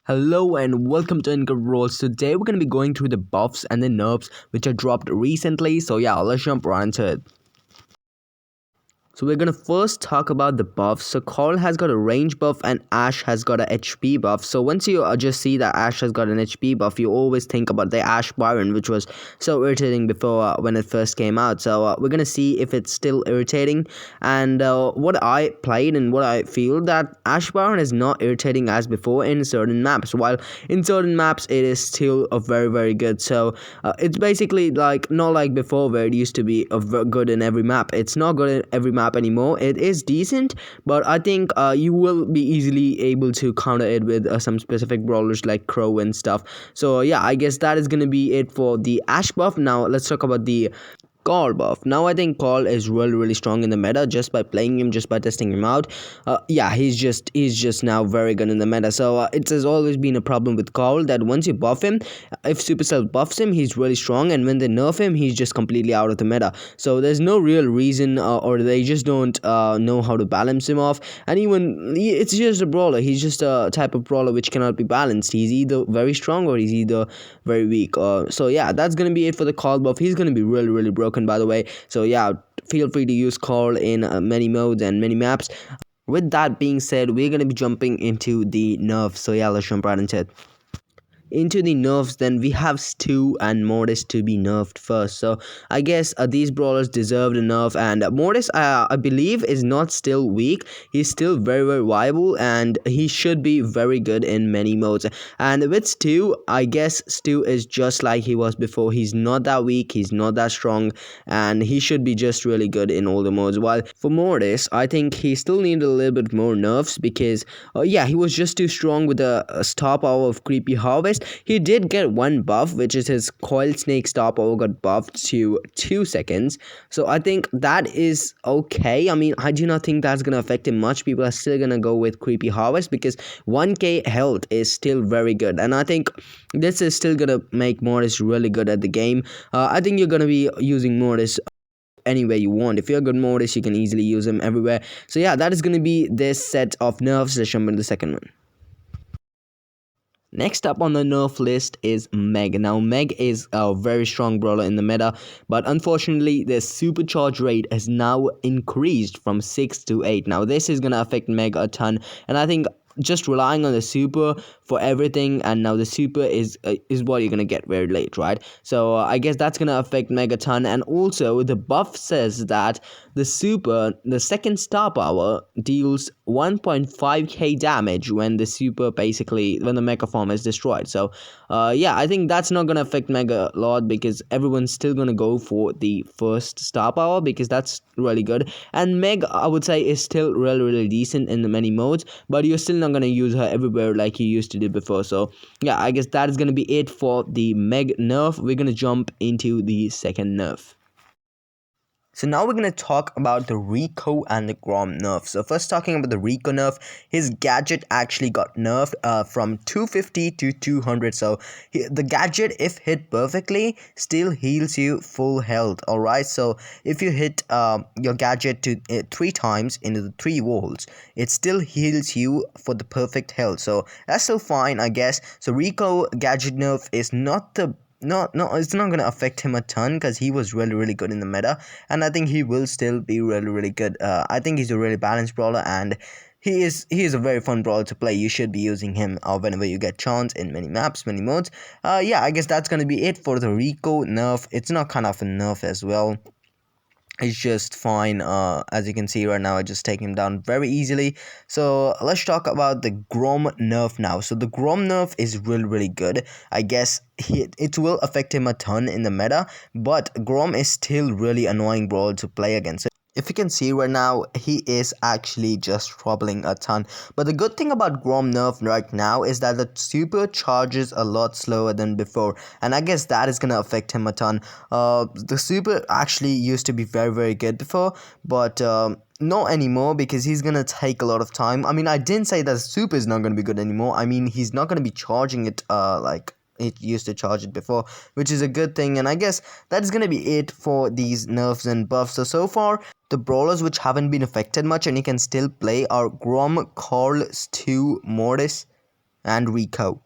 Hello and welcome to Brawl. Today we're going to be going through the buffs and the nerfs which are dropped recently. So yeah, let's jump right into it. So we're gonna first talk about the buffs. So Carl has got a range buff and Ash has got a HP buff. So once you just see that Ash has got an HP buff, you always think about the Ash Byron, which was so irritating before when it first came out. So we're gonna see if it's still irritating. And what I played and what I feel that Ash Byron is not irritating as before in certain maps. While in certain maps it is still very good. So it's basically like not like before where it used to be good in every map. It's not good in every map anymore. It is decent, but I think you will be easily able to counter it with some specific brawlers like Crow and stuff. So yeah, I guess that is gonna be it for the Ash buff. Now let's talk about the Carl buff. Now I think Carl is really strong in the meta just by playing him, just by testing him out. Yeah, he's just now very good in the meta. So it has always been a problem with Carl that once you buff him, if Supercell buffs him, he's really strong, and when they nerf him, he's just completely out of the meta. So there's no real reason, or they just don't know how to balance him off. And even it's just a brawler. He's just a type of brawler which cannot be balanced. He's either very strong or he's either very weak. So yeah, that's gonna be it for the Carl buff. He's gonna be really broken, by the way. So yeah, feel free to use Carl in many modes and many maps. With that being said, we're gonna be jumping into the nerfs. So yeah, let's jump right into it. Into the nerfs, then we have Stu and Mortis to be nerfed first. So I guess these brawlers deserved a nerf, and Mortis I believe is not still weak. He's still very viable, and he should be very good in many modes. And with Stu, I guess Stu is just like he was before. He's not that weak, he's not that strong, and he should be just really good in all the modes. While for Mortis, I think he still needed a little bit more nerfs because yeah, he was just too strong with the star power of Creepy Harvest. He did get one buff, which is his Coil Snake star power got buffed to 2 seconds. So I think that is okay. I mean, I do not think that's gonna affect him much. People are still gonna go with Creepy Harvest because 1k health is still very good, and I think this is still gonna make Mortis really good at the game. I think you're gonna be using Mortis anywhere you want. If you're a good Mortis, you can easily use him everywhere. So yeah, that is gonna be this set of nerfs. Let's jump into the second one. Next up on the nerf list is Meg. Now, Meg is a very strong brawler in the meta, but unfortunately, their supercharge rate has now increased from 6 to 8. Now, this is gonna affect Meg a ton, and I think just relying on the super for everything, and now the super is what you're gonna get very late, right? So I guess that's gonna affect Meg a ton. And also the buff says that the super, the second star power, deals 1.5k damage when the super, basically when the mega form is destroyed. So yeah, I think that's not gonna affect Meg a lot because everyone's still gonna go for the first star power because that's really good. And Meg, I would say, is still really decent in the many modes, but you're still not gonna use her everywhere like you used to do before. So yeah, I guess that is gonna be it for the Meg nerf. We're gonna jump into the second nerf. So now we're going to talk about the Rico and the Grom nerf. So first talking about the Rico nerf, his gadget actually got nerfed from 250 to 200. So the gadget, if hit perfectly, still heals you full health. Alright, so if you hit your gadget to 3 times into the 3 walls, it still heals you for the perfect health. So that's still fine, I guess. So Rico gadget nerf is not the no, it's not gonna affect him a ton because he was really good in the meta, and I think he will still be really good. I think he's a really balanced brawler, and he is a very fun brawler to play. You should be using him whenever you get chance in many maps, many modes. Yeah, I guess that's gonna be it for the Rico nerf. It's not kind of a nerf as well. It's just fine. As you can see right now, I just take him down very easily. So let's talk about the Grom nerf now. So the Grom nerf is really good. I guess it will affect him a ton in the meta, but Grom is still really annoying brawler to play against. So if you can see right now, he is actually just troubling a ton. But the good thing about Grom nerf right now is that the super charges a lot slower than before, and I guess that is gonna affect him a ton. The super actually used to be very good before, but not anymore because he's gonna take a lot of time. I mean, I didn't say that super is not gonna be good anymore. I mean, he's not gonna be charging it like it used to charge it before, which is a good thing. And I guess that's gonna be it for these nerfs and buffs. So far, the brawlers which haven't been affected much and you can still play are Grom, Carl, Stu, Mortis, and Rico.